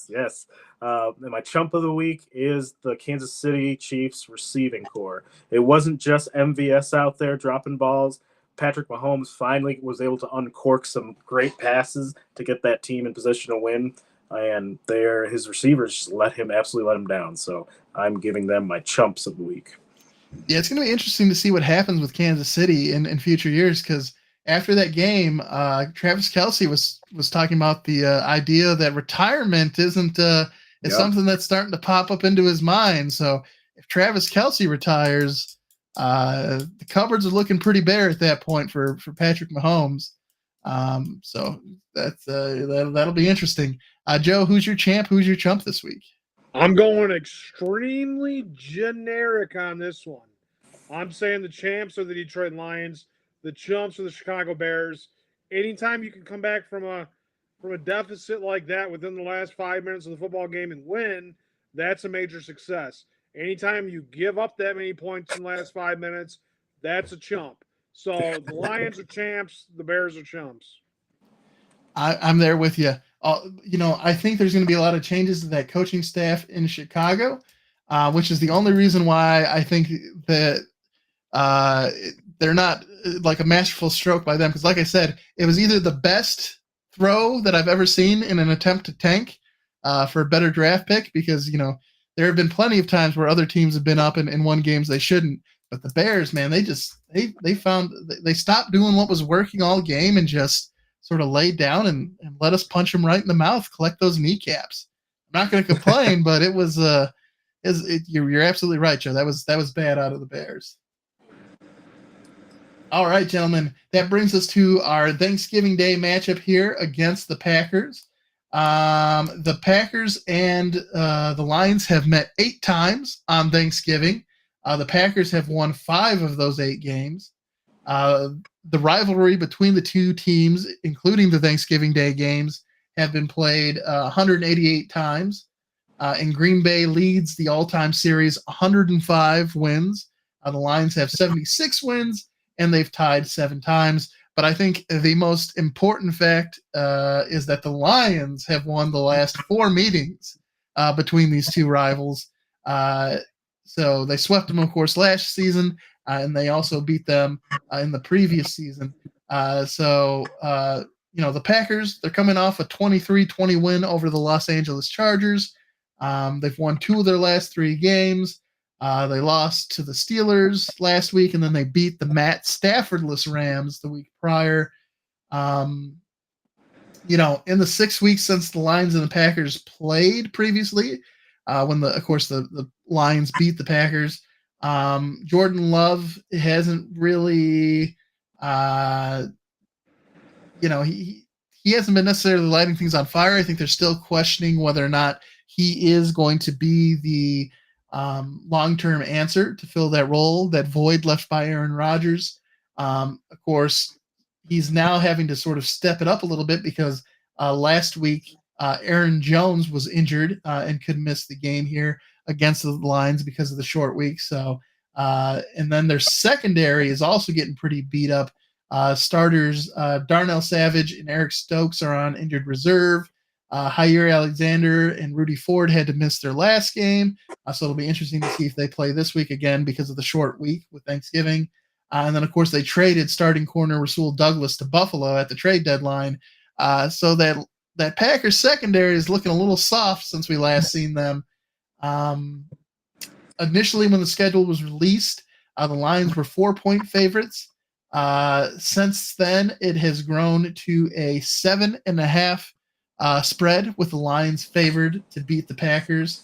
Yes. And my chump of the week is the Kansas City Chiefs receiving core. It wasn't just MVS out there dropping balls. Patrick Mahomes finally was able to uncork some great passes to get that team in position to win. And his receivers just absolutely let him down. So I'm giving them my chumps of the week. Yeah, it's going to be interesting to see what happens with Kansas City in future years, because after that game, Travis Kelce was talking about the idea that retirement isn't it's something that's starting to pop up into his mind. So if Travis Kelce retires, the cupboards are looking pretty bare at that point for Patrick Mahomes. So that'll be interesting. Joe, who's your champ? Who's your chump this week? I'm going extremely generic on this one. I'm saying the champs are the Detroit Lions. The chumps are the Chicago Bears. Anytime you can come back from a deficit like that within the last 5 minutes of the football game and win, that's a major success. Anytime you give up that many points in the last 5 minutes, that's a chump. So the Lions are champs, the Bears are chumps. I'm there with you. I think there's going to be a lot of changes to that coaching staff in Chicago, which is the only reason why I think that they're not like a masterful stroke by them. Because like I said, it was either the best throw that I've ever seen in an attempt to tank for a better draft pick, because there have been plenty of times where other teams have been up and won games they shouldn't. But the Bears, man, they stopped doing what was working all game and just sort of laid down and let us punch them right in the mouth, collect those kneecaps. I'm not going to complain, but it was you're absolutely right, Joe. That was bad out of the Bears. All right, gentlemen, that brings us to our Thanksgiving Day matchup here against the Packers. The Packers and the Lions have met 8 times on Thanksgiving. The Packers have won 5 of those 8 games. The rivalry between the two teams, including the Thanksgiving Day games, have been played 188 times. And Green Bay leads the all-time series 105 wins. The Lions have 76 wins, and they've tied 7 times. But I think the most important fact is that the Lions have won the last 4 meetings between these two rivals. So they swept them, of course, last season, and they also beat them in the previous season. The Packers, they're coming off a 23-20 win over the Los Angeles Chargers. They've won 2 of their last 3 games. They lost to the Steelers last week, and then they beat the Matt Staffordless Rams the week prior. In the 6 weeks since the Lions and the Packers played previously, when the Lions beat the Packers, Jordan Love hasn't really, he hasn't been necessarily lighting things on fire. I think they're still questioning whether or not he is going to be the long-term answer to fill that role, that void left by Aaron Rodgers. Of course, he's now having to sort of step it up a little bit because last week Aaron Jones was injured and could miss the game here against the Lions because of the short week. So, and then their secondary is also getting pretty beat up. Starters Darnell Savage and Eric Stokes are on injured reserve. Jair Alexander and Rudy Ford had to miss their last game. So it'll be interesting to see if they play this week again because of the short week with Thanksgiving. And then, of course, they traded starting corner Rasul Douglas to Buffalo at the trade deadline. So that Packers secondary is looking a little soft since we last seen them. Initially, when the schedule was released, The Lions were 4-point favorites. Since then, it has grown to a 7.5 spread, with the Lions favored to beat the Packers.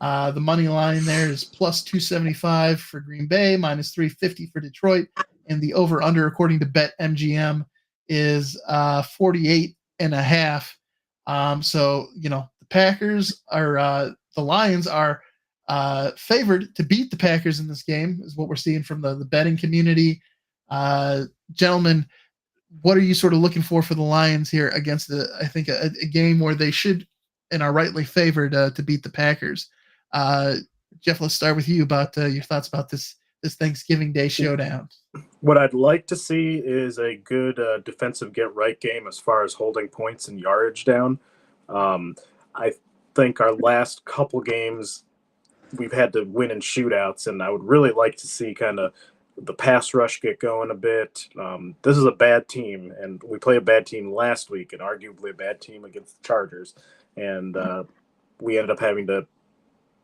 The money line there is plus 275 for Green Bay, minus 350 for Detroit, and the over/under, according to BetMGM, is 48.5. So the Packers are the Lions are favored to beat the Packers in this game, is what we're seeing from the betting community. Gentlemen, what are you sort of looking for the Lions here against I think a game where they should and are rightly favored to beat the Packers? Jeff, let's start with you about your thoughts about this Thanksgiving Day showdown. What I'd like to see is a good defensive get-right game as far as holding points and yardage down. I think our last couple games we've had to win in shootouts, and I would really like to see kind of the pass rush get going a bit. This is a bad team, and we played a bad team last week, and arguably a bad team against the Chargers, and we ended up having to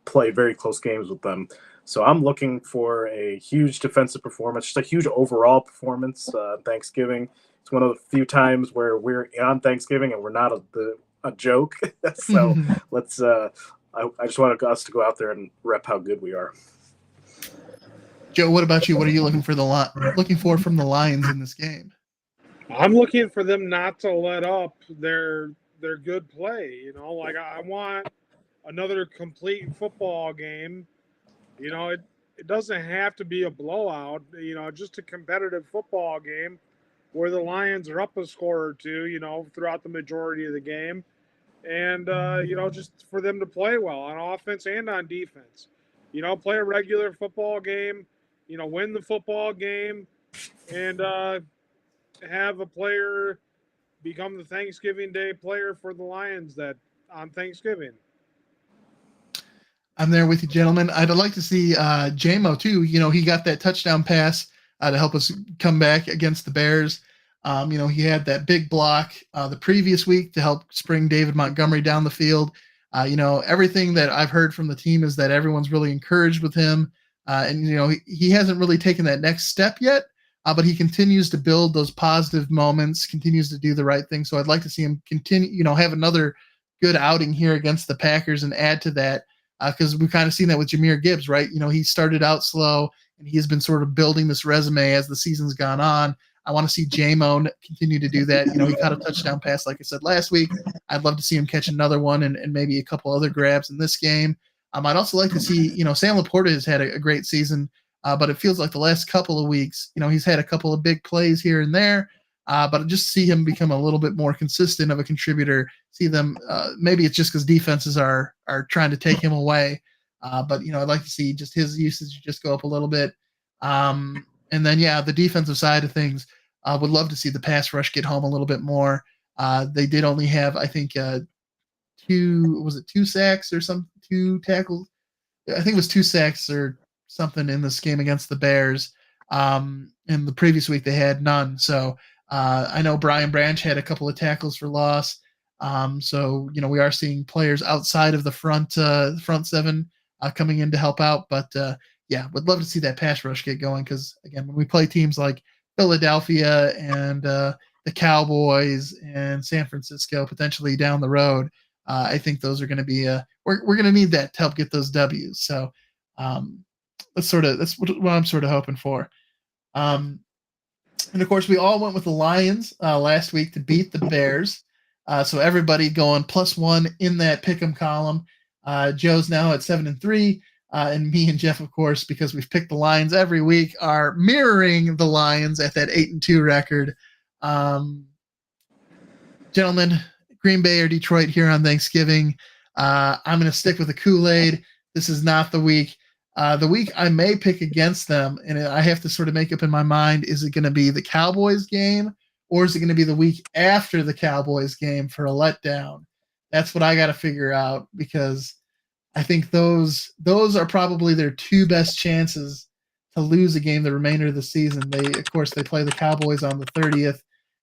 play very close games with them. So I'm looking for a huge defensive performance, just a huge overall performance Thanksgiving. It's one of the few times where we're on Thanksgiving and we're not a joke. So let's I just want us to go out there and rep how good we are. Joe, what about you? What are you looking for from the Lions in this game? I'm looking for them not to let up their good play. Like I want another complete football game. It doesn't have to be a blowout. Just a competitive football game where the Lions are up a score or two. Throughout the majority of the game, and just for them to play well on offense and on defense. Play a regular football game. Win the football game, and have a player become the Thanksgiving Day player for the Lions that on Thanksgiving. I'm there with you, gentlemen. I'd like to see JMO too. He got that touchdown pass to help us come back against the Bears. He had that big block the previous week to help spring David Montgomery down the field. Everything that I've heard from the team is that everyone's really encouraged with him. And he hasn't really taken that next step yet, but he continues to build those positive moments, continues to do the right thing. So I'd like to see him continue, have another good outing here against the Packers and add to that, because we've kind of seen that with Jahmyr Gibbs, right? He started out slow and he has been sort of building this resume as the season's gone on. I want to see J-Mo continue to do that. He caught a touchdown pass, like I said, last week. I'd love to see him catch another one and maybe a couple other grabs in this game. I'd also like to see, Sam Laporta has had a great season, but it feels like the last couple of weeks, he's had a couple of big plays here and there, but just see him become a little bit more consistent of a contributor. See them, maybe it's just because defenses are trying to take him away, but I'd like to see just his usage just go up a little bit. And then, the defensive side of things, would love to see the pass rush get home a little bit more. They did only have, I think, 2 sacks or 2 tackles? I think it was 2 sacks or something in this game against the Bears. In the previous week, they had none. So I know Brian Branch had a couple of tackles for loss. So we are seeing players outside of the front seven coming in to help out. But would love to see that pass rush get going, because again, when we play teams like Philadelphia and the Cowboys and San Francisco potentially down the road, I think those are going to be we're going to need that to help get those W's. So that's what I'm sort of hoping for. And of course, we all went with the Lions last week to beat the Bears. So everybody going +1 in that pick'em column. Joe's now at 7-3, and me and Jeff, of course, because we've picked the Lions every week, are mirroring the Lions at that 8-2 record. Gentlemen, Green Bay or Detroit here on Thanksgiving. I'm going to stick with the Kool-Aid. This is not the week. The week I may pick against them, and I have to sort of make up in my mind, is it going to be the Cowboys game, or is it going to be the week after the Cowboys game for a letdown? That's what I got to figure out, because I think those are probably their 2 best chances to lose a game the remainder of the season. They play the Cowboys on the 30th,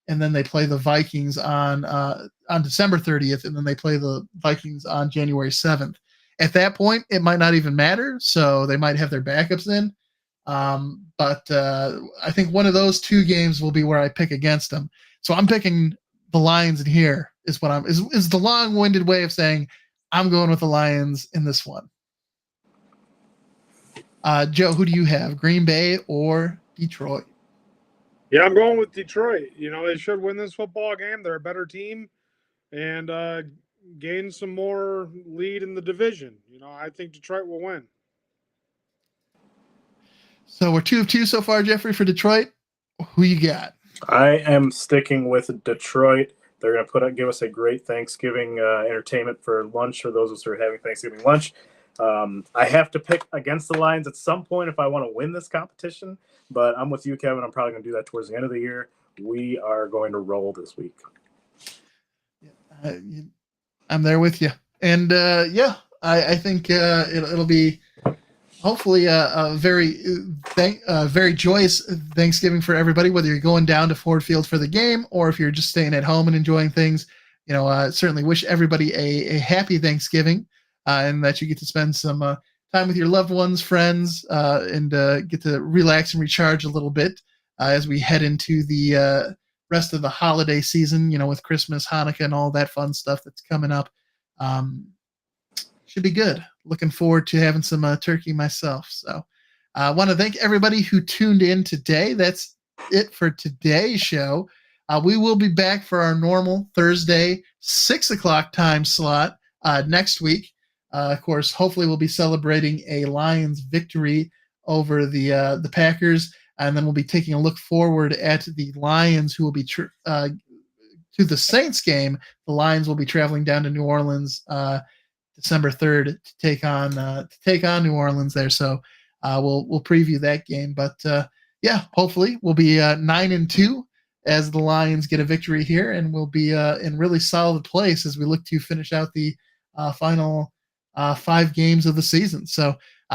and then they play the Vikings on December 30th, and then they play the Vikings on January 7th. At that point, it might not even matter, so they might have their backups in. But I think one of those two games will be where I pick against them. So I'm picking the Lions in here. Is what is the long-winded way of saying I'm going with the Lions in this one. Joe, who do you have? Green Bay or Detroit? Yeah, I'm going with Detroit. They should win this football game. They're a better team and gain some more lead in the division. I think Detroit will win. So we're 2 of 2 so far, Jeffrey, for Detroit. Who you got? I am sticking with Detroit. They're going to give us a great Thanksgiving entertainment for lunch for those of us who are having Thanksgiving lunch. I have to pick against the Lions at some point if I want to win this competition, but I'm with you, Kevin. I'm probably going to do that towards the end of the year. We are going to roll this week. I'm there with you. And I think it'll be hopefully a very joyous Thanksgiving for everybody, whether you're going down to Ford Field for the game or if you're just staying at home and enjoying things. Certainly wish everybody a happy Thanksgiving and that you get to spend some time with your loved ones, friends, and get to relax and recharge a little bit as we head into the rest of the holiday season, with Christmas, Hanukkah, and all that fun stuff that's coming up. Should be good. Looking forward to having some turkey myself. So I want to thank everybody who tuned in today. That's it for today's show. We will be back for our normal Thursday, 6 o'clock time slot next week. Of course, hopefully we'll be celebrating a Lions victory over the Packers, and then we'll be taking a look forward at the Lions, who will be to the Saints game. The Lions will be traveling down to New Orleans December 3rd to take on New Orleans there. So we'll preview that game. But hopefully we'll be 9-2 as the Lions get a victory here, and we'll be in really solid place as we look to finish out the final 5 games of the season. So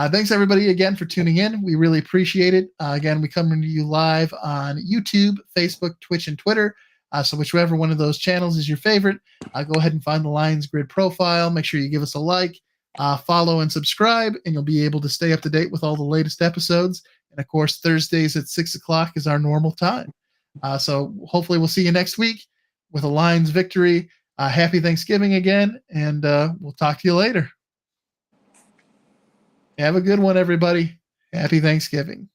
thanks everybody again for tuning in. We really appreciate it. Again, we come to you live on YouTube, Facebook, Twitch, and Twitter. So whichever one of those channels is your favorite, go ahead and find the Lions Grid profile. Make sure you give us a like, follow, and subscribe, and you'll be able to stay up to date with all the latest episodes. And of course, Thursdays at 6 o'clock is our normal time. So hopefully we'll see you next week with a Lions victory. Happy Thanksgiving again, and we'll talk to you later. Have a good one, everybody. Happy Thanksgiving.